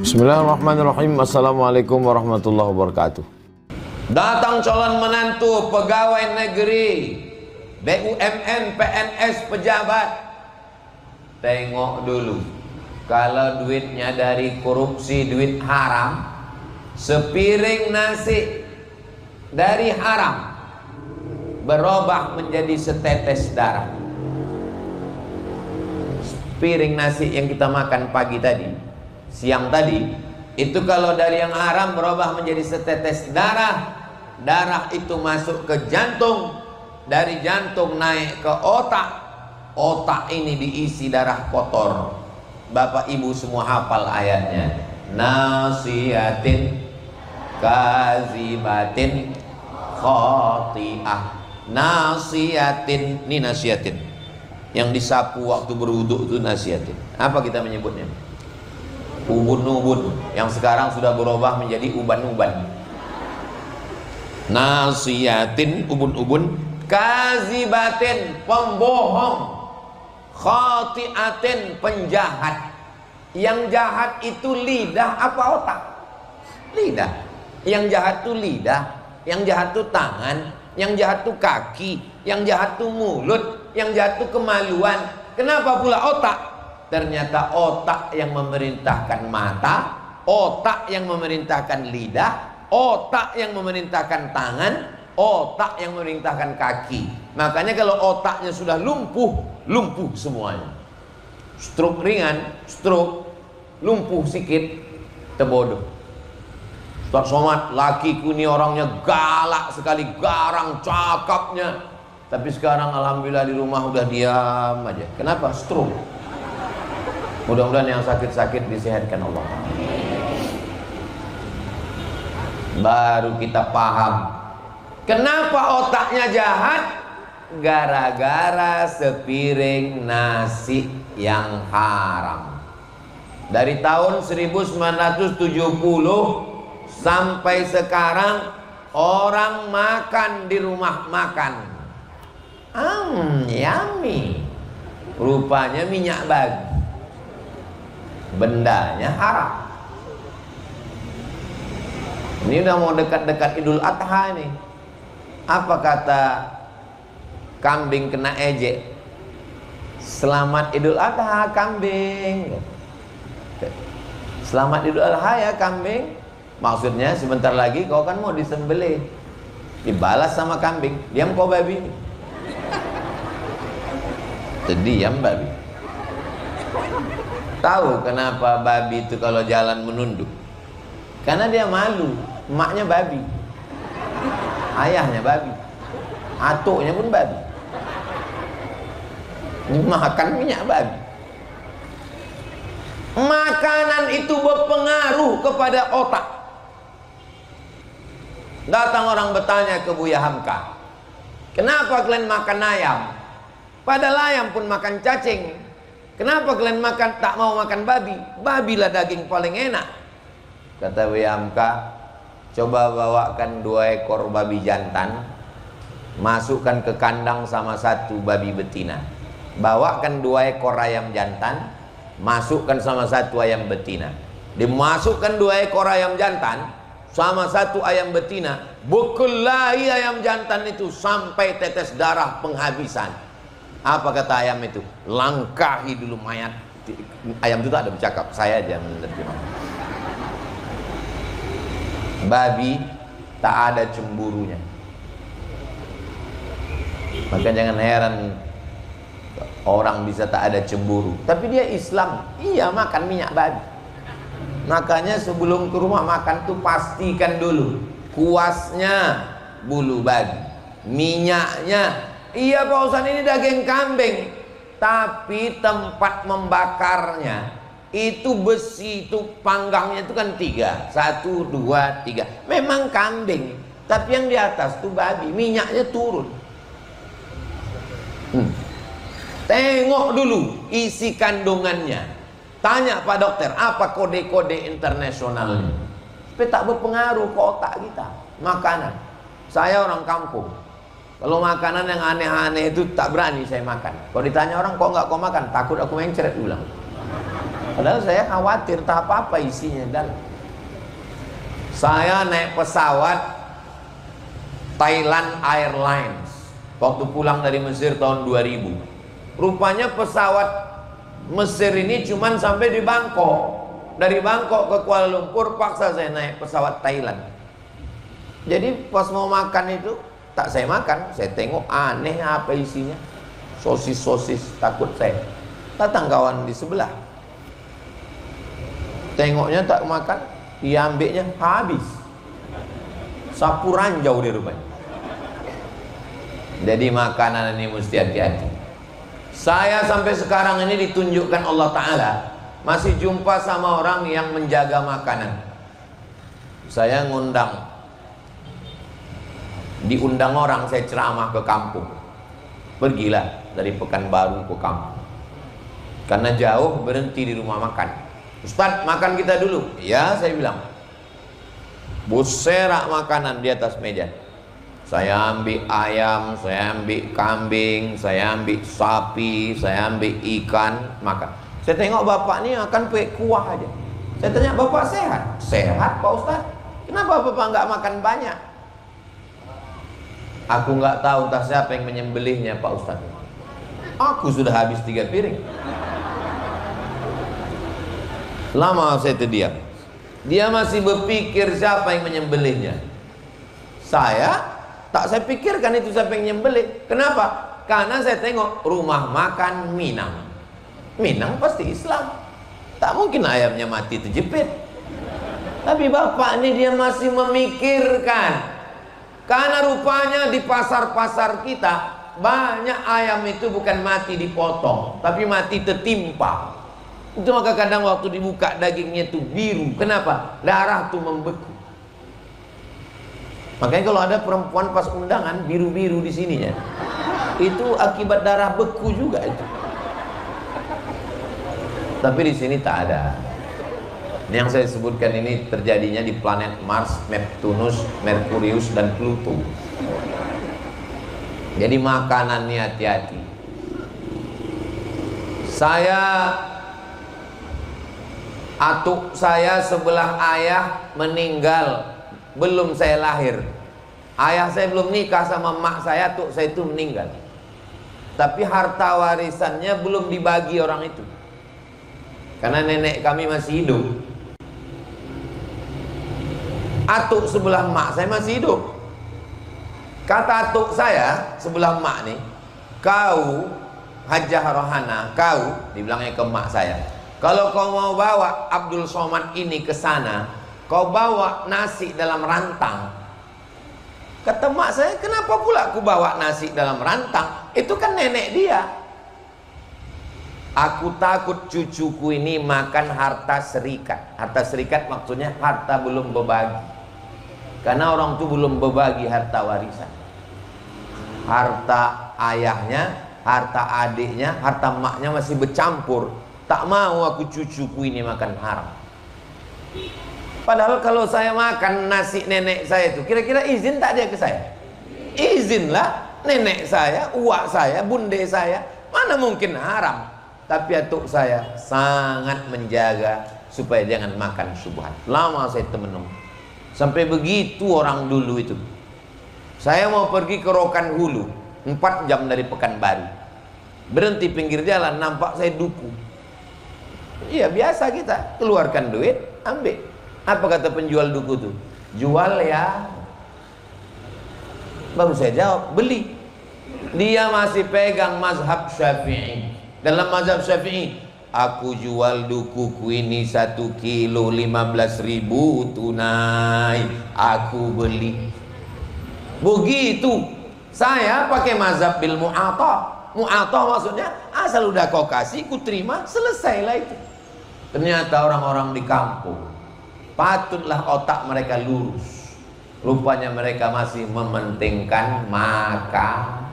Bismillahirrahmanirrahim. Assalamualaikum warahmatullahi wabarakatuh. Datang calon menantu pegawai negeri, BUMN, PNS, pejabat. Tengok dulu, kalau duitnya dari korupsi, duit haram, sepiring nasi dari haram berubah menjadi setetes darah. Piring nasi yang kita makan pagi tadi, siang tadi, itu kalau dari yang haram berubah menjadi setetes darah. Darah itu masuk ke jantung, dari jantung naik ke otak. Otak ini diisi darah kotor. Bapak ibu semua hafal ayatnya. Nasiyatin kazibatin khati'ah. Nasiyatin, ini nasiyatin, yang disapu waktu berwuduk itu nasiyatin. Apa kita menyebutnya? Ubun-ubun, yang sekarang sudah berubah menjadi uban-uban. Nasiyatin, ubun-ubun. Kazibatin, pembohong. Khati'atin, penjahat. Yang jahat itu lidah apa otak? Lidah. Yang jahat itu lidah, yang jahat itu tangan, yang jahat itu kaki, yang jahat itu mulut, yang jahat itu kemaluan. Kenapa pula otak? Ternyata otak yang memerintahkan mata, otak yang memerintahkan lidah, otak yang memerintahkan tangan, otak yang memerintahkan kaki. Makanya kalau otaknya sudah lumpuh, lumpuh semuanya. Stroke ringan, stroke, lumpuh sikit, terbodoh. Ustaz Somad, lakiku ini orangnya galak sekali, garang, cakapnya. Tapi sekarang alhamdulillah di rumah udah diam aja. Kenapa? Stroke. Mudah-mudahan yang sakit-sakit disehatkan Allah. Baru kita paham kenapa otaknya jahat. Gara-gara sepiring nasi yang haram. Dari tahun 1970 sampai sekarang orang makan di rumah makan, yummy, rupanya minyak babi, bendanya haram. Ini udah mau dekat-dekat Idul Adha nih. Apa kata kambing kena ejek? Selamat Idul Adha kambing. Selamat Idul Adha ya kambing. Maksudnya sebentar lagi kau kan mau disembelih. Dibalas sama kambing. Diam kau babi. Diam babi. Tahu kenapa babi itu kalau jalan menunduk? Karena dia malu. Emaknya babi, ayahnya babi, atuknya pun babi. Makan minyak babi. Makanan itu berpengaruh kepada otak. Datang orang bertanya ke Buya Hamka, kenapa kalian makan ayam? Padahal ayam pun makan cacing. Kenapa kalian tak mau makan babi? Babilah daging paling enak. Kata Buya Hamka, coba bawakan 2 ekor babi jantan, masukkan ke kandang sama 1 babi betina. Bawakan 2 ekor ayam jantan, masukkan sama 1 ayam betina. Dimasukkan 2 ekor ayam jantan sama 1 ayam betina, bekelahi ayam jantan itu sampai tetes darah penghabisan. Apa kata ayam itu? Langkahi dulu mayat. Ayam itu tak ada bercakap, saya aja menerjemah. Babi tak ada cemburunya. Maka jangan heran orang bisa tak ada cemburu. Tapi dia Islam, iya makan minyak babi. Makanya sebelum ke rumah makan tuh pastikan dulu kuasnya bulu babi, minyaknya. Iya Pak Ustaz, ini daging kambing, tapi tempat membakarnya itu besi, itu panggangnya itu kan 3, 1, 2, 3. Memang kambing, tapi yang di atas itu babi, minyaknya turun. Tengok dulu isi kandungannya. Tanya Pak Dokter, apa kode-kode internasionalnya? Supaya tak berpengaruh ke otak kita. Makanan. Saya orang kampung. Kalau makanan yang aneh-aneh itu tak berani saya makan. Kalau ditanya orang, kok nggak kau makan? Takut aku mencret ulang. Padahal saya khawatir tak apa-apa isinya. Dan saya naik pesawat Thailand Airlines waktu pulang dari Mesir tahun 2000. Rupanya pesawat Mesir ini cuman sampai di Bangkok. Dari Bangkok ke Kuala Lumpur paksa saya naik pesawat Thailand. Jadi pas mau makan itu tak saya makan, saya tengok aneh apa isinya. Sosis-sosis, takut saya. Datang kawan di sebelah. Tengoknya tak makan, dia ambilnya habis. Sapu ranjau dia rupanya. Jadi makanan ini mesti hati-hati. Saya sampai sekarang ini ditunjukkan Allah Ta'ala masih jumpa sama orang yang menjaga makanan. Saya diundang orang, saya ceramah ke kampung. Pergilah dari Pekanbaru ke kampung. Karena jauh, berhenti di rumah makan. Ustaz, makan kita dulu. Ya, saya bilang. Buserak makanan di atas meja. Saya ambil ayam, saya ambil kambing, saya ambil sapi, saya ambil ikan, makan. Saya tengok bapak ni akan pakai kuah aja. Saya tanya, bapak sehat? Sehat Pak Ustaz. Kenapa bapak nggak makan banyak? Aku nggak tahu entah siapa yang menyembelihnya Pak Ustaz. Aku sudah habis 3 piring. Lama saya terdiam. Dia masih berpikir siapa yang menyembelihnya. Saya pikirkan itu siapa yang menyembelih. Kenapa? Karena saya tengok rumah makan Minang. Minang pasti Islam. Tak mungkin ayamnya mati terjepit. Tapi bapak ini dia masih memikirkan. Karena rupanya di pasar-pasar kita banyak ayam itu bukan mati dipotong, tapi mati tertimpa. Itu maka kadang waktu dibuka dagingnya itu biru. Kenapa? Darah itu membeku. Makanya kalau ada perempuan pas undangan biru-biru di sininya, itu akibat darah beku juga itu. Tapi di sini tak ada. Yang saya sebutkan ini terjadinya di planet Mars, Neptunus, Merkurius, dan Pluto. Jadi makanannya hati-hati. Atuk saya sebelah ayah meninggal belum saya lahir. Ayah saya belum nikah sama mak saya, atuk saya itu meninggal. Tapi harta warisannya belum dibagi orang itu. Karena nenek kami masih hidup. Atuk sebelah mak saya masih hidup. Kata atuk saya sebelah mak nih, kau Hajah Rohana, kau, dibilangnya ke mak saya, kalau kau mau bawa Abdul Somad ini ke sana, kau bawa nasi dalam rantang. Kata mak saya, kenapa pula aku bawa nasi dalam rantang? Itu kan nenek dia. Aku takut cucuku ini makan harta serikat. Harta serikat maksudnya harta belum berbagi. Karena orang itu belum berbagi harta warisan. Harta ayahnya, harta adiknya, harta maknya masih bercampur. Tak mau aku cucuku ini makan haram. Padahal kalau saya makan nasi nenek saya itu, kira-kira izin tak dia ke saya? Izinlah. Nenek saya, uak saya, bunde saya, mana mungkin haram. Tapi atuk saya sangat menjaga supaya jangan makan syubhat. Lama saya temenung. Sampai begitu orang dulu itu. Saya mau pergi ke Rokan Hulu, 4 jam dari Pekanbaru. Berhenti pinggir jalan, nampak saya duku. Iya biasa kita, keluarkan duit, ambil. Apa kata penjual duku itu? Jual ya. Baru saya jawab, beli. Dia masih pegang mazhab Syafi'i. Dalam mazhab Syafi'i, aku jual dukuku ini 1 kilo 15.000 tunai, aku beli. Begitu. Saya pakai mazhab bil mu'atah. Mu'atah maksudnya asal udah kau kasih, ku terima, selesailah itu. Ternyata orang-orang di kampung, patutlah otak mereka lurus. Rupanya mereka masih mementingkan makan.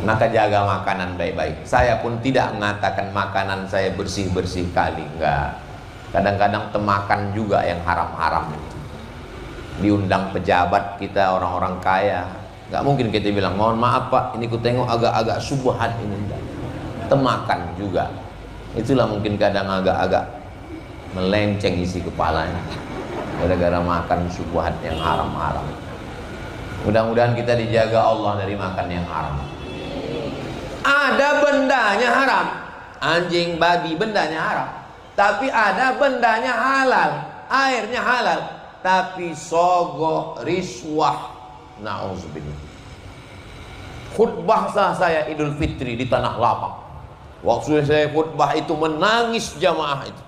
Maka jaga makanan baik-baik. Saya pun tidak mengatakan makanan saya bersih-bersih kali, enggak. Kadang-kadang temakan juga yang haram-haram. Diundang pejabat kita, orang-orang kaya, enggak mungkin kita bilang, mohon maaf Pak, ini ku tengok agak-agak subhat ini. Enggak. Temakan juga. Itulah mungkin kadang agak-agak melenceng isi kepalanya gara-gara makan syubhat yang haram-haram. Mudah-mudahan kita dijaga Allah dari makan yang haram. Ada bendanya haram, anjing, babi, bendanya haram. Tapi ada bendanya halal, airnya halal. Tapi sogok, riswah, na'udzubillah. Khutbah saya Idul Fitri di Tanah Lapang. Waktu saya khutbah itu menangis jamaah itu.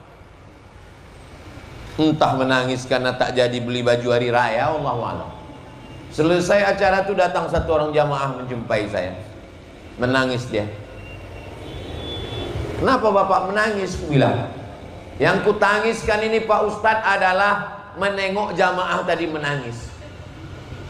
Entah menangis karena tak jadi beli baju hari raya, Allahu a'lam. Selesai acara itu datang satu orang jamaah menjumpai saya. Menangis dia. Kenapa Bapak menangis? Aku bilang, yang kutangiskan ini Pak Ustadz adalah menengok jamaah tadi menangis.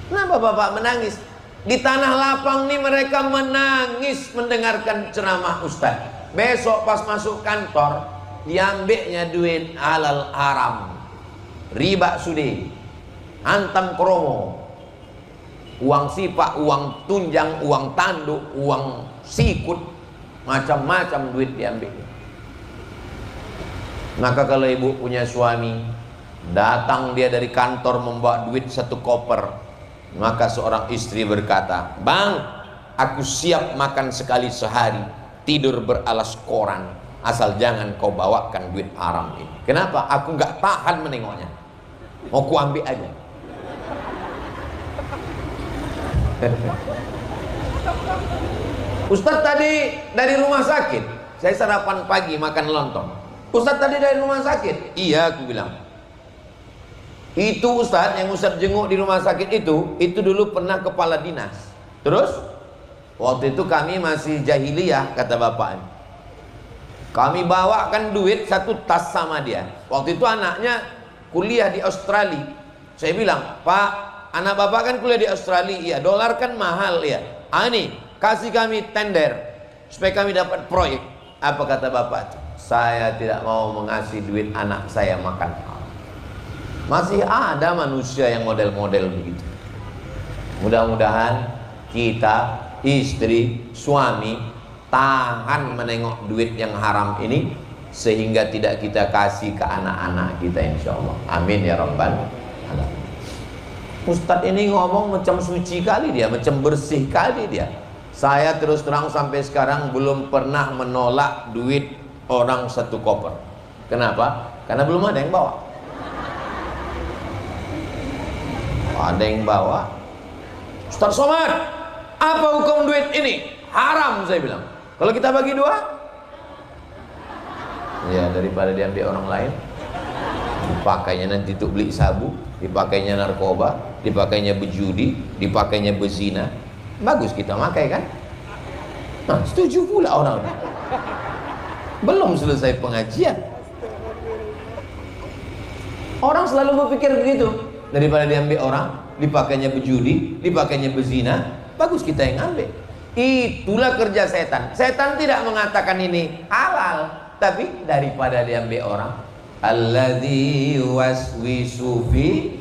Kenapa Bapak menangis? Di Tanah Lapang nih mereka menangis mendengarkan ceramah Ustadz. Besok pas masuk kantor, diambilnya duit halal haram, riba sudi, hantam kromo, uang sipak, uang tunjang, uang tanduk, uang sikut, macam-macam duit diambil. Maka kalau ibu punya suami, datang dia dari kantor membawa duit 1 koper, maka seorang istri berkata, "Bang, aku siap makan sekali sehari, tidur beralas koran, asal jangan kau bawakan duit haram ini." Kenapa? Aku nggak tahan menengoknya, mau ku ambil aja. Ustadz tadi dari rumah sakit, saya sarapan pagi makan lontong. Ustadz tadi dari rumah sakit? Iya, aku bilang. Itu Ustadz yang Ustadz jenguk di rumah sakit itu dulu pernah kepala dinas. Terus waktu itu kami masih jahiliyah, kata bapak. Kami bawakan duit 1 tas sama dia. Waktu itu anaknya kuliah di Australia. Saya bilang, "Pak, anak bapak kan kuliah di Australia. Iya, dolar kan mahal ya. Nih, kasih kami tender supaya kami dapat proyek." Apa kata bapak? "Saya tidak mau mengasih duit anak saya makan." Masih ada manusia yang model-model begitu. Mudah-mudahan kita, istri, suami, tahan menengok duit yang haram ini, sehingga tidak kita kasih ke anak-anak kita, insya Allah. Amin ya rabbal alamin. Ustadz ini ngomong macam suci kali dia, macam bersih kali dia. Saya terus terang sampai sekarang belum pernah menolak duit orang 1 koper. Kenapa? Karena belum ada yang bawa. Ada yang bawa, "Ustaz Somad, apa hukum duit ini?" "Haram," saya bilang. "Kalau kita bagi 2?" Ya, daripada diambil orang lain, dipakainya nanti untuk beli sabu, dipakainya narkoba, dipakainya berjudi, dipakainya berzina. Bagus kita pakai kan? Nah, setuju pula orang. Belum selesai pengajian, orang selalu berpikir begitu. Daripada diambil orang, dipakainya berjudi, dipakainya berzina, bagus kita yang ambil. Itulah kerja setan. Setan tidak mengatakan ini halal, tapi daripada diambil orang, alladzi waswisu fi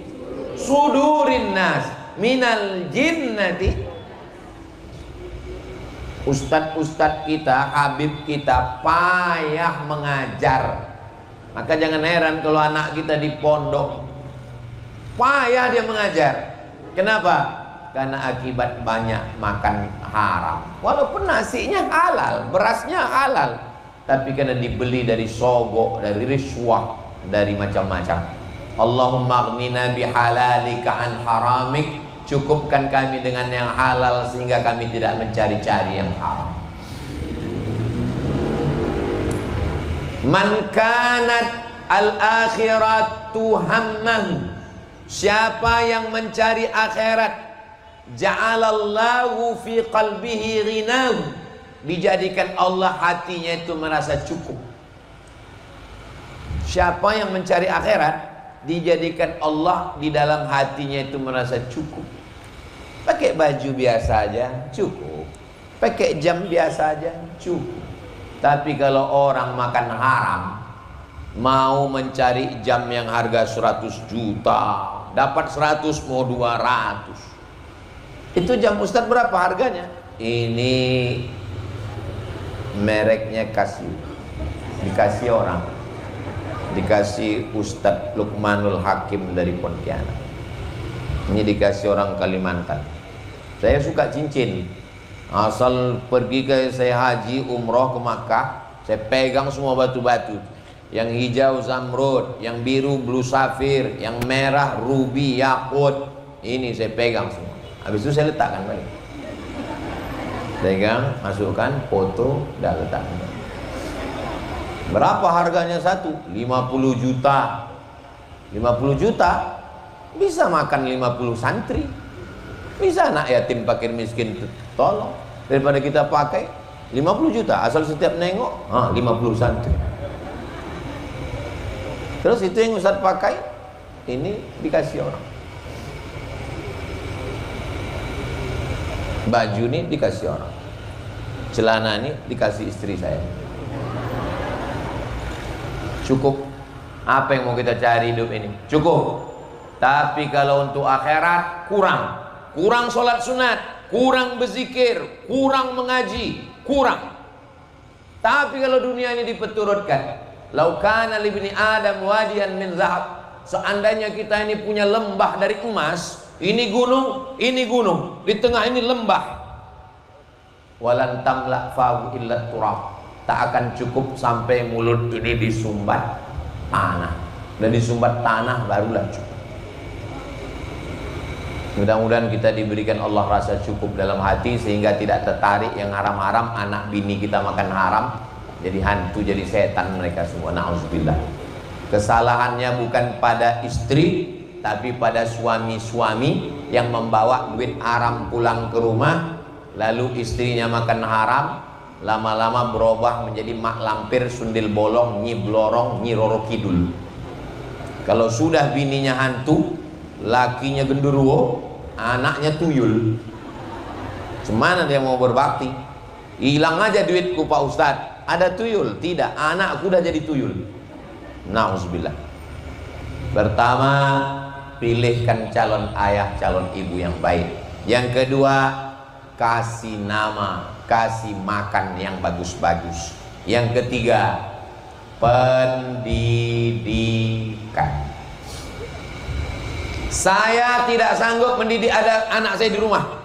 sudurin nas minal jinnati. Ustadz-ustadz kita, habib kita payah mengajar. Maka jangan heran kalau anak kita di pondok payah dia mengajar. Kenapa? Karena akibat banyak makan haram. Walaupun nasinya halal, berasnya halal, tapi karena dibeli dari sogok, dari riswah, dari macam-macam. Allahumma aghnina bihalalika an haramik. Cukupkan kami dengan yang halal sehingga kami tidak mencari-cari yang haram. Man kanat al-akhiratu hammahu. Siapa yang mencari akhirat, ja'alallahu fi qalbihi ghinahu, dijadikan Allah hatinya itu merasa cukup. Siapa yang mencari akhirat, dijadikan Allah di dalam hatinya itu merasa cukup. Pakai baju biasa aja cukup, pakai jam biasa aja cukup. Tapi kalau orang makan haram, mau mencari jam yang harga 100 juta, dapat 100 mau 200. Itu jam Ustadz berapa harganya? Ini mereknya Casio. dikasih orang, dikasih Ustadz Lukmanul Hakim dari Pontianak. Ini dikasih orang Kalimantan. Saya suka cincin. Asal pergi ke saya haji umroh ke Makkah, saya pegang semua batu-batu. Yang hijau zamrud, yang biru blue safir, yang merah ruby yakut. Ini saya pegang semua. Habis itu saya letakkan balik. Pegang, masukkan, foto, dan letakkan. Berapa harganya satu? 50 juta. 50 juta bisa makan 50 santri. Bisa anak yatim fakir miskin tolong. Daripada kita pakai 50 juta asal setiap nengok 50 santri. Terus itu yang Ustaz pakai, ini dikasih orang. Baju ini dikasih orang. Celana ini dikasih istri saya. Cukup. Apa yang mau kita cari hidup ini? Cukup. Tapi kalau untuk akhirat kurang. Kurang sholat sunat, kurang berzikir, kurang mengaji, kurang. Tapi kalau dunia ini dipeturutkan, lau kana libni Adam wadiyan min zahab, seandainya kita ini punya lembah dari emas, ini gunung, di tengah ini lembah, walan tamla fahu illa turab, tak akan cukup sampai mulut ini disumbat tanah, dan disumbat tanah barulah cukup. Mudah-mudahan kita diberikan Allah rasa cukup dalam hati sehingga tidak tertarik yang haram-haram. Anak bini kita makan haram, jadi hantu, jadi setan mereka semua. Na'udzubillah. Kesalahannya bukan pada istri, tapi pada suami-suami yang membawa duit haram pulang ke rumah, lalu istrinya makan haram, lama-lama berubah menjadi mak lampir, sundil bolong, nyi blorong, nyi roro kidul. Kalau sudah bininya hantu, lakinya genderuwo, anaknya tuyul, semana dia mau berbakti? Hilang aja duitku Pak Ustadz, ada tuyul? Tidak, anakku udah jadi tuyul. Na'udzubillah. Pertama, pilihkan calon ayah, calon ibu yang baik. Yang kedua, kasih nama, kasih makan yang bagus-bagus. Yang ketiga, pendidikan. Saya tidak sanggup mendidik anak saya di rumah.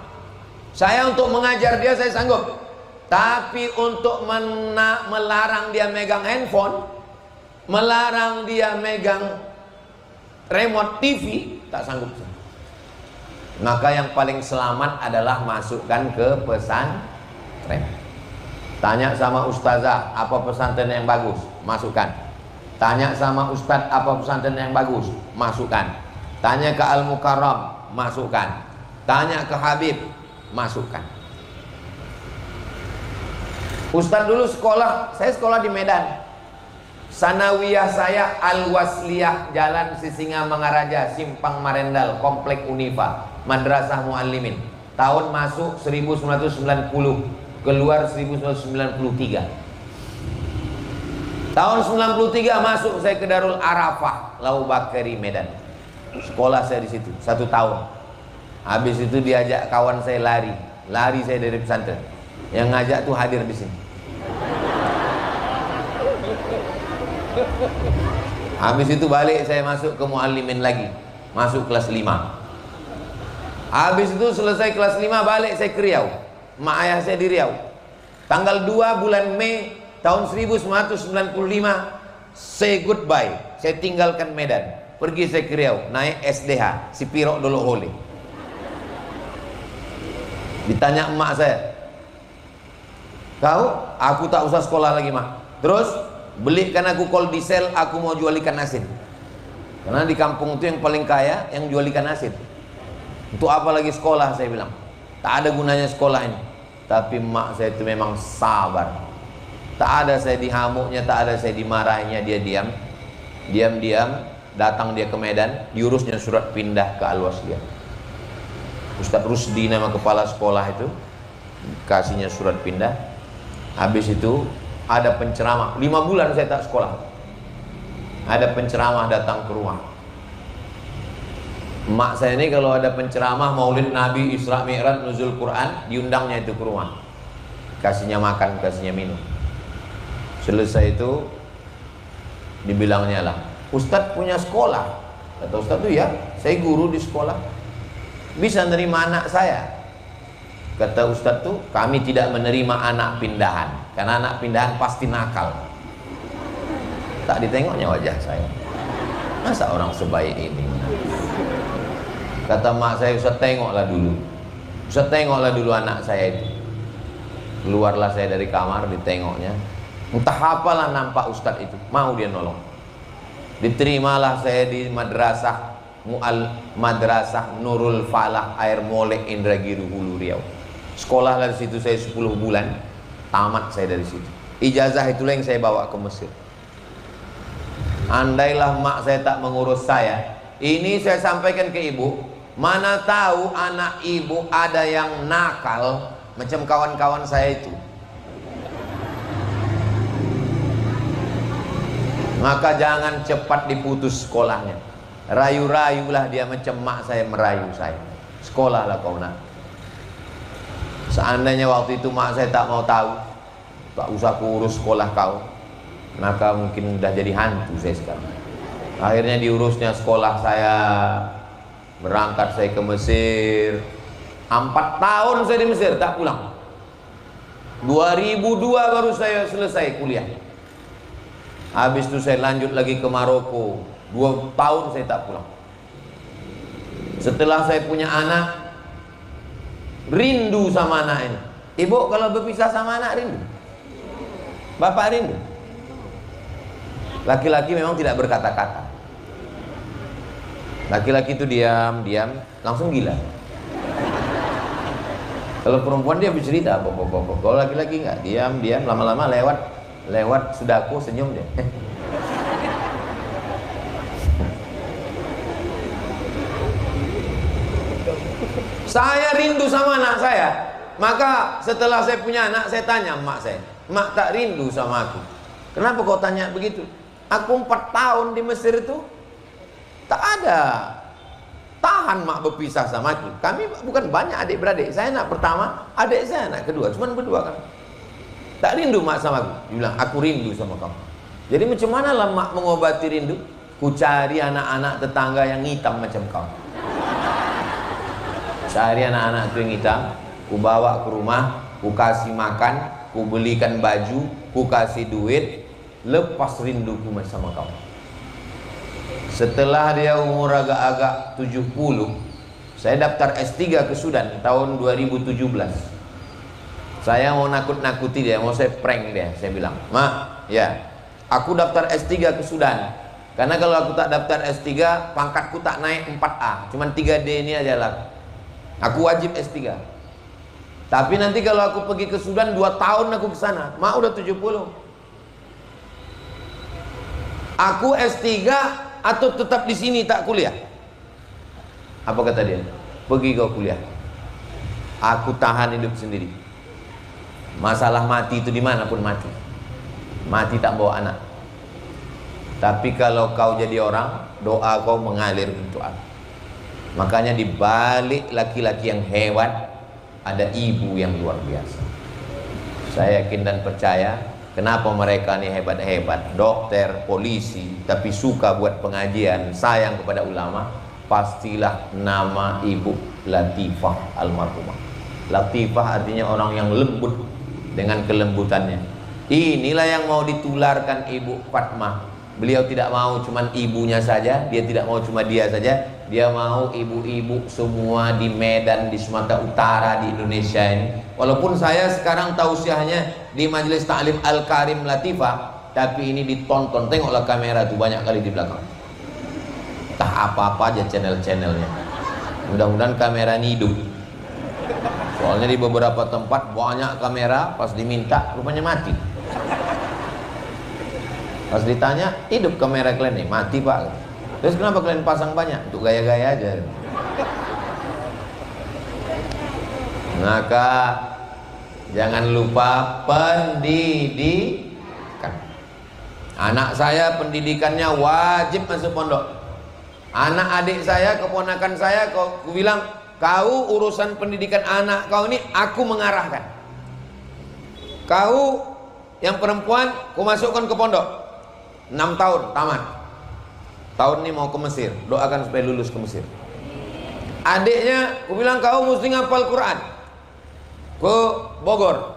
Saya untuk mengajar dia saya sanggup. Tapi untuk melarang dia megang handphone, melarang dia megang remote TV, tak sanggup. Maka yang paling selamat adalah masukkan ke pesantren. Tanya sama ustazah, apa pesantren yang bagus? Masukkan. Tanya sama ustadz, apa pesantren yang bagus? Masukkan. Tanya ke Al-Mukarram, masukkan. Tanya ke Habib, masukkan. Ustadz dulu sekolah, saya sekolah di Medan. Sanawiyah saya Al-Wasliyah, Jalan Sisingamangaraja, Simpang Marendal, Komplek Unifa, Madrasah Muallimin. Tahun masuk 1990, keluar 1993. Tahun 93 masuk saya ke Darul Arafah, Lau Bakari, Medan. Sekolah saya di situ 1 tahun. Habis itu diajak kawan saya lari saya dari pesantren. Yang ngajak tuh hadir di sini. Habis itu balik saya masuk ke Muallimin lagi, masuk kelas 5. Habis itu selesai kelas 5 balik saya ke Riau. Mak ayah saya di Riau. Tanggal 2 bulan Mei tahun 1995 say goodbye. Saya tinggalkan Medan. Pergi saya ke Riau, naik SDH, si Pirok Dolok Hole. Ditanya emak saya, kau? Aku tak usah sekolah lagi mak. Terus belikan aku kol diesel, aku mau jual ikan asin. Karena di kampung itu yang paling kaya yang jual ikan asin. Untuk apa lagi sekolah, saya bilang. Tak ada gunanya sekolah ini. Tapi emak saya itu memang sabar. Tak ada saya dihamuknya, tak ada saya dimarahinya, dia diam. Diam-diam datang dia ke Medan, diurusnya surat pindah ke Al-Wasliyah. Ustadz Rusdi nama kepala sekolah itu, kasihnya surat pindah. Habis itu ada penceramah, 5 bulan saya tak sekolah. Ada penceramah datang ke rumah. Emak saya ini kalau ada penceramah Maulid Nabi, Isra Mi'raj, Nuzul Quran, diundangnya itu ke rumah. Kasihnya makan, kasihnya minum. Selesai itu Dibilangnya lah, Ustadz punya sekolah. Kata Ustadz tuh, ya, saya guru di sekolah, bisa nerima anak saya. Kata Ustadz tuh, kami tidak menerima anak pindahan, karena anak pindahan pasti nakal. Tak ditengoknya wajah saya, masa orang sebaik ini. Kata mak saya, Ustadz tengoklah dulu, Ustadz tengoklah dulu anak saya itu. Keluarlah saya dari kamar, ditengoknya. Entah apalah nampak Ustadz itu, mau dia nolong. Diterimalah saya di madrasah Madrasah Nurul Falah Air Molek Indragiri Hulu Riau. Sekolah dari situ saya 10 bulan, tamat saya dari situ. Ijazah itulah yang saya bawa ke Mesir. Andailah mak saya tak mengurus saya, ini saya sampaikan ke ibu, mana tahu anak ibu ada yang nakal macam kawan-kawan saya itu. Maka jangan cepat diputus sekolahnya. Rayu-rayulah dia macam mak saya merayu saya. Sekolahlah kau nak. Seandainya waktu itu mak saya tak mau tahu, tak usah kurus sekolah kau, maka mungkin udah jadi hantu saya sekarang. Akhirnya diurusnya sekolah saya. Berangkat saya ke Mesir. 4 tahun saya di Mesir tak pulang. 2002 baru saya selesai kuliah. Habis itu saya lanjut lagi ke Maroko. 2 tahun saya tak pulang. Setelah saya punya anak, rindu sama anak ini. Ibu kalau berpisah sama anak rindu? Bapak rindu? Laki-laki memang tidak berkata-kata. Laki-laki itu diam, langsung gila. Kalau perempuan dia bercerita, kalau laki-laki enggak, diam, lama-lama lewat sudah aku senyum deh. Saya rindu sama anak saya. Maka setelah saya punya anak, saya tanya mak saya, mak tak rindu sama aku? Kenapa kau tanya begitu? Aku 4 tahun di Mesir itu tak ada tahan mak berpisah sama aku. Kami bukan banyak adik-beradik. Saya anak pertama, adik saya anak kedua, cuman berdua kan. Tak rindu mak sama aku. Dia bilang, aku rindu sama kamu. Jadi macam mana lah mak mengobati rindu? Ku cari anak-anak tetangga yang hitam macam kau. Cari anak-anak itu yang hitam, ku bawa ke rumah, ku kasih makan, ku belikan baju, ku kasih duit, lepas rinduku sama kau. Setelah dia umur agak-agak 70, saya daftar S3 ke Sudan tahun 2017. Saya mau nakut-nakuti dia, mau saya prank dia. Saya bilang, mak, ya, aku daftar S3 ke Sudan. Karena kalau aku tak daftar S3, pangkatku tak naik 4A, cuman 3D ini aja lah. Aku wajib S3. Tapi nanti kalau aku pergi ke Sudan 2 tahun aku ke sana. Mak udah 70. Aku S3 atau tetap di sini tak kuliah? Apa kata dia? Pergi kau kuliah. Aku tahan hidup sendiri. Masalah mati itu dimanapun mati. Mati tak bawa anak. Tapi kalau kau jadi orang, doa kau mengalir untuk aku. Makanya di balik laki-laki yang hebat ada ibu yang luar biasa. Saya yakin dan percaya kenapa mereka ini hebat-hebat, dokter, polisi, tapi suka buat pengajian, sayang kepada ulama. Pastilah nama ibu Latifah almarhumah. Latifah artinya orang yang lembut dengan kelembutannya. Inilah yang mau ditularkan ibu Fatmah. Beliau tidak mau cuman ibunya saja, dia tidak mau cuma dia saja, dia mau ibu-ibu semua di Medan, di Sumatera Utara, di Indonesia ini. Walaupun saya sekarang tausiahnya di Majelis Ta'lim Al-Karim Latifah, tapi ini ditonton, tengoklah kamera itu banyak kali di belakang. Tak apa-apa aja channel-channelnya. Mudah-mudahan kamera ini hidup. Soalnya di beberapa tempat banyak kamera, pas diminta rupanya mati. Pas ditanya, hidup kamera kalian nih, mati pak. Terus kenapa kalian pasang banyak? Untuk gaya-gaya aja. Maka jangan lupa pendidikan. Anak saya pendidikannya wajib masuk pondok. Anak adik saya, keponakan saya, aku bilang, kau urusan pendidikan anak kau ini aku mengarahkan. Kau yang perempuan, kau masukkan ke pondok. 6 tahun tamat. Tahun ini mau ke Mesir, doakan supaya lulus ke Mesir. Adiknya, aku bilang kau mesti ngapal Quran. Ke Bogor,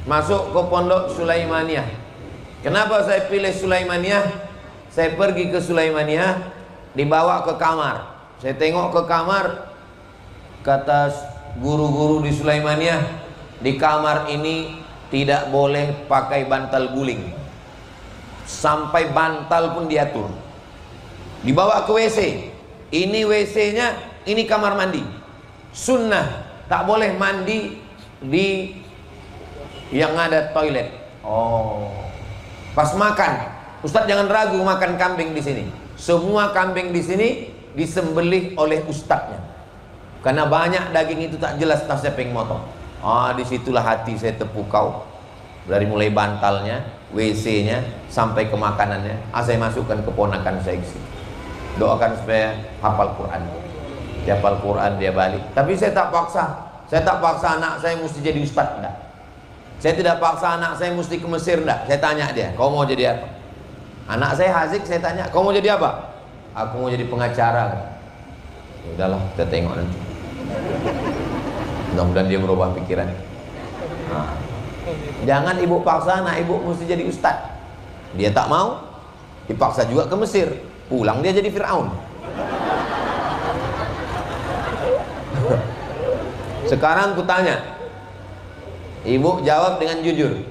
masuk ke Pondok Sulaimaniyah. Kenapa saya pilih Sulaimaniyah? Saya pergi ke Sulaimaniyah, dibawa ke kamar. Saya tengok ke kamar, kata guru-guru di Sulaimaniyah, di kamar ini tidak boleh pakai bantal guling. Sampai bantal pun diatur. Dibawa ke WC. Ini WC-nya, ini kamar mandi. Sunnah, tak boleh mandi di yang ada toilet. Oh. Pas makan, Ustadz jangan ragu makan kambing di sini. Semua kambing di sini disembelih oleh ustadznya. Karena banyak daging itu tak jelas, tak siapa yang motong. Disitulah hati saya tepuk kau. Dari mulai bantalnya, WC-nya, sampai ke makanannya. Saya masukkan keponakan saya ke sini. Doakan supaya hafal Quran. Dia hafal Quran, dia balik. Tapi saya tak paksa. Saya tak paksa anak saya mesti jadi ustadz, enggak. Saya tidak paksa anak saya mesti ke Mesir, enggak. Saya tanya dia, kau mau jadi apa? Anak saya Hazik, saya tanya, kau mau jadi apa? Aku mau jadi pengacara. Ya udahlah, kita tengok nanti. Mudah-mudahan dia merubah pikiran. Jangan ibu paksa anak ibu mesti jadi ustadz. Dia tak mau, dipaksa juga ke Mesir. Pulang dia jadi Fir'aun. Sekarang kutanya, ibu jawab dengan jujur.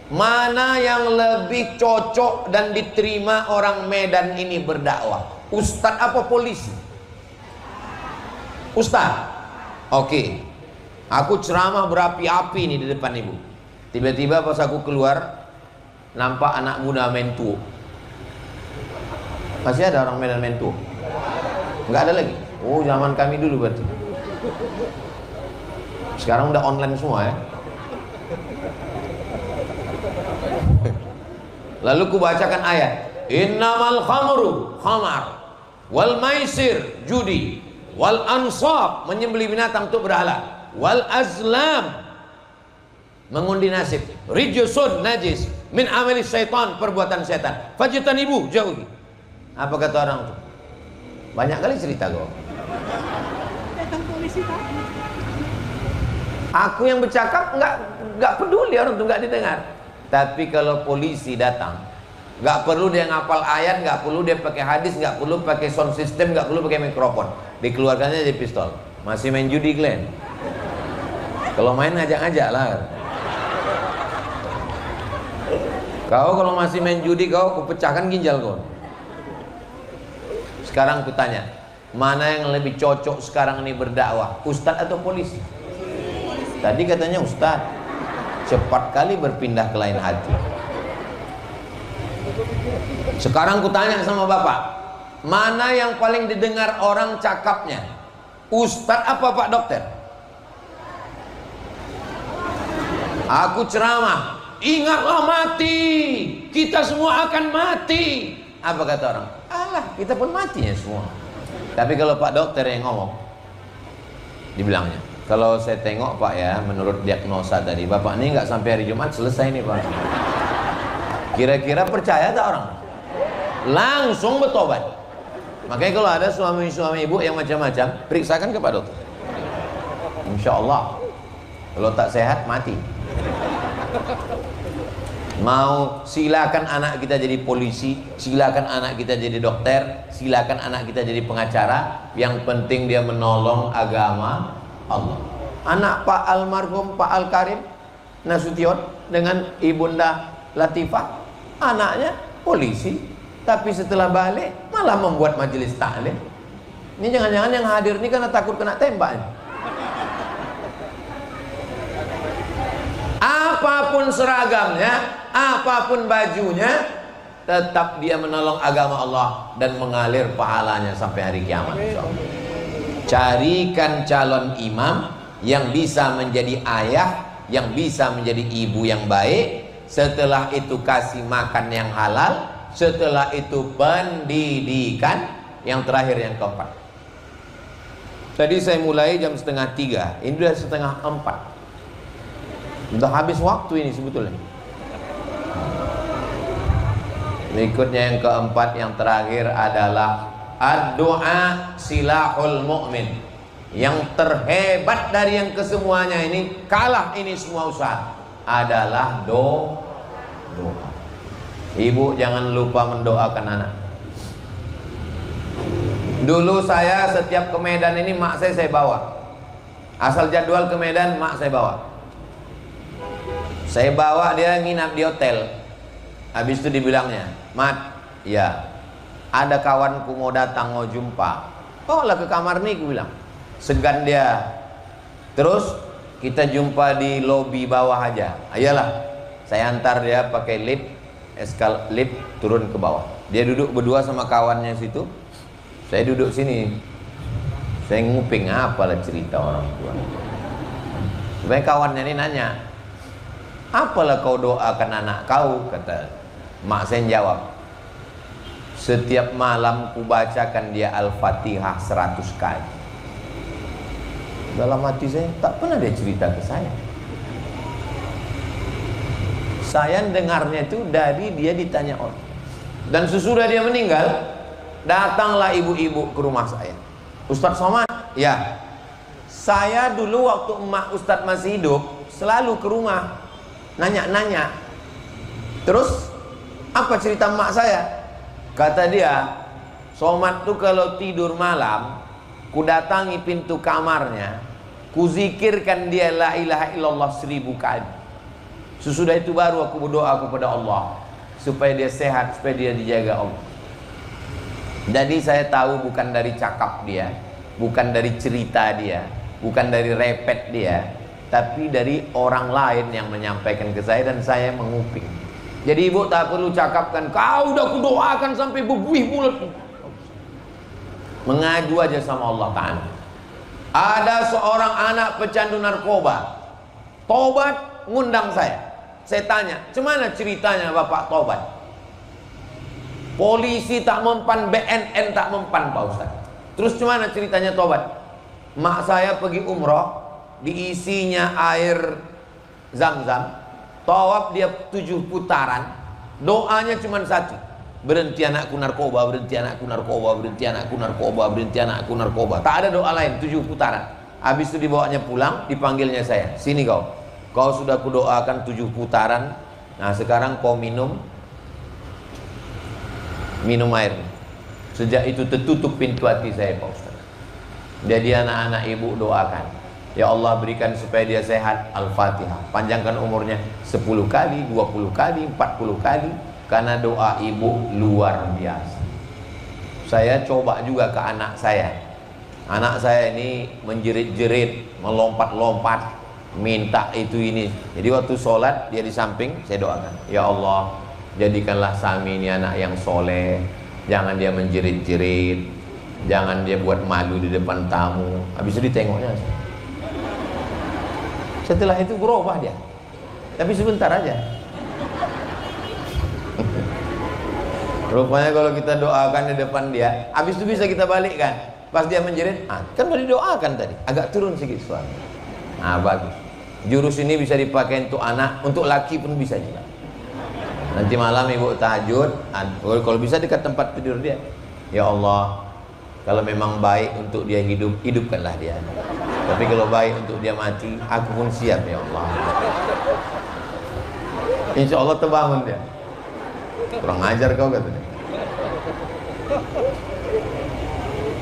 Mana yang lebih cocok dan diterima orang Medan ini berdakwah? Ustadz apa polisi? Ustadz. Oke. Aku ceramah berapi-api nih di depan ibu. Tiba-tiba pas aku keluar, nampak anak muda main tuo. Masih ada orang Medan main tuo? Enggak ada lagi? Oh, zaman kami dulu berarti. Sekarang udah online semua ya. Lalu ku bacakan ayat, innamal khamru khamar wal maisir judi wal ansab menyembelih binatang untuk berhala wal azlam mengundi nasib rijsun najis min amali syaitan perbuatan setan fajtanibu jauhi. Apa kata orang itu? Banyak kali cerita kau. Datang polisi tadi. Aku yang bercakap nggak peduli orang itu nggak didengar. Tapi kalau polisi datang, nggak perlu dia ngapal ayat, nggak perlu dia pakai hadis, nggak perlu pakai sound system, nggak perlu pakai mikrofon. Dikeluarkannya jadi pistol. Masih main judi Glenn? Kalau main ngajak-ngajak lah. Kau kalau masih main judi, kau pecahkan ginjal kau. Sekarang kutanya, mana yang lebih cocok sekarang ini berdakwah, ustadz atau polisi? Tadi katanya ustadz. Cepat kali berpindah ke lain hati. Sekarang kutanya sama bapak, mana yang paling didengar orang cakapnya, ustadz apa pak dokter? Aku ceramah, ingatlah mati, kita semua akan mati. Apa kata orang? Alah, kita pun matinya semua. Tapi kalau pak dokter yang ngomong, dibilangnya, kalau saya tengok pak ya, menurut diagnosa tadi, bapak ini nggak sampai hari Jumat selesai nih pak. Kira-kira percaya tak orang? Langsung bertobat. Makanya kalau ada suami-suami ibu yang macam-macam, periksakan ke pak dokter. Insya Allah, kalau tak sehat mati. Mau silakan anak kita jadi polisi, silakan anak kita jadi dokter, silakan anak kita jadi pengacara. Yang penting dia menolong agama Allah. Anak Pak almarhum Pak Al-Karim Nasution dengan Ibunda Latifah, anaknya polisi, tapi setelah balik malah membuat majelis taklim. Ini jangan-jangan yang hadir ini karena takut kena tembak. Apapun seragamnya, apapun bajunya, tetap dia menolong agama Allah dan mengalir pahalanya sampai hari kiamat. Carikan calon imam yang bisa menjadi ayah, yang bisa menjadi ibu yang baik. Setelah itu kasih makan yang halal. Setelah itu pendidikan. Yang terakhir yang keempat. Tadi saya mulai jam 2:30, ini sudah 3:30. Sudah habis waktu ini sebetulnya. Berikutnya yang keempat, yang terakhir adalah ad-du'a silahul mu'min. Yang terhebat dari yang kesemuanya ini, kalah ini semua usaha, adalah doa. Ibu jangan lupa mendoakan anak. Dulu saya setiap ke Medan ini mak saya bawa. Asal jadwal ke Medan mak saya bawa. Saya bawa dia nginap di hotel. Habis itu dibilangnya, "Mat, ya, ada kawanku mau datang, mau jumpa. Bawalah ke kamar nih," aku bilang. Segan dia. Terus kita jumpa di lobi bawah aja. Ayolah, saya antar dia pakai lift, lift turun ke bawah. Dia duduk berdua sama kawannya situ. Saya duduk sini. Saya nguping apalah cerita orang tua. Supaya kawannya ini nanya, "Apalah kau doakan anak kau?" Kata mak saya jawab, "Setiap malam ku bacakan dia Al-Fatihah 100 kali." Dalam hati saya, tak pernah dia cerita ke saya. Saya dengarnya itu dari dia ditanya orang. Dan sesudah dia meninggal, datanglah ibu-ibu ke rumah saya. "Ustadz Somad?" "Ya." Saya dulu waktu emak Ustadz masih hidup, selalu ke rumah, nanya-nanya. Terus, apa cerita emak saya? Kata dia, "Somad tuh kalau tidur malam, ku datangi pintu kamarnya, ku zikirkan dia la ilaha illallah 1000 kali. Sesudah itu baru aku berdoa kepada Allah supaya dia sehat, supaya dia dijaga Allah." Jadi saya tahu bukan dari cakap dia, bukan dari cerita dia, bukan dari repet dia, tapi dari orang lain yang menyampaikan ke saya dan saya menguping. Jadi ibu tak perlu cakapkan, "Kau udah kudoakan sampai bebuih mulut." Mengadu aja sama Allah Ta'ala. Ada seorang anak pecandu narkoba, tobat, ngundang saya. Saya tanya, "Cemana ceritanya Bapak tobat?" "Polisi tak mempan, BNN tak mempan Pak Ustaz." "Terus cemana ceritanya tobat?" "Mak saya pergi umroh, diisinya air zam-zam, tawaf dia 7 putaran, doanya cuma satu, berhenti anakku narkoba, berhenti anakku narkoba, berhenti anakku narkoba, berhenti anakku narkoba." Tak ada doa lain, 7 putaran. Habis itu dibawanya pulang, dipanggilnya saya, "Sini kau sudah kudoakan 7 putaran, nah sekarang kau minum air." Sejak itu tertutup pintu hati saya Pak Ustaz. Jadi anak-anak ibu doakan, "Ya Allah berikan supaya dia sehat, Al-Fatihah, panjangkan umurnya 10 kali, 20 kali, 40 kali." Karena doa ibu luar biasa. Saya coba juga ke anak saya. Anak saya ini menjerit-jerit, melompat-lompat, minta itu ini. Jadi waktu sholat dia di samping, saya doakan, "Ya Allah, jadikanlah Sami ini anak yang soleh. Jangan dia menjerit-jerit, jangan dia buat malu di depan tamu." Habis itu ditengoknya. Setelah itu berubah dia, tapi sebentar aja. Rupanya kalau kita doakan di depan dia, habis itu bisa kita balikkan. Pas dia menjerit, kan udah didoakan tadi, agak turun sedikit suara. Bagus. Jurus ini bisa dipakai untuk anak, untuk laki pun bisa juga. Nanti malam ibu tahajud, kalau bisa dekat tempat tidur dia, "Ya Allah, kalau memang baik untuk dia hidup, hidupkanlah dia. Tapi kalau baik untuk dia mati, aku pun siap ya Allah." Insya Allah terbangun dia. Kurang ajar kau, kata dia.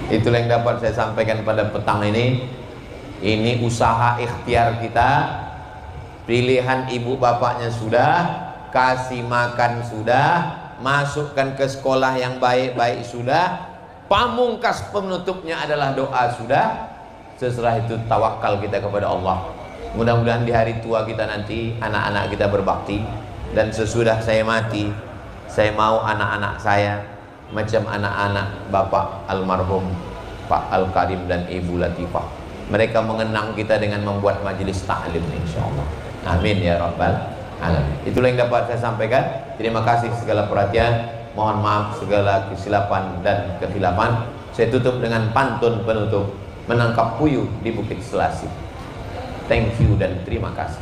Itulah yang dapat saya sampaikan pada petang ini. Ini usaha ikhtiar kita. Pilihan ibu bapaknya sudah, kasih makan sudah, masukkan ke sekolah yang baik-baik sudah, pamungkas penutupnya adalah doa sudah. Setelah itu tawakal kita kepada Allah. Mudah-mudahan di hari tua kita nanti anak-anak kita berbakti. Dan sesudah saya mati, saya mau anak-anak saya macam anak-anak Bapak almarhum Pak Al-Karim dan Ibu Latifah. Mereka mengenang kita dengan membuat majelis ta'lim, insyaallah. Amin ya rabbal alamin. Itulah yang dapat saya sampaikan. Terima kasih segala perhatian. Mohon maaf segala kesilapan dan kekhilafan. Saya tutup dengan pantun penutup, menangkap puyuh di Bukit Selasih. Thank you dan terima kasih.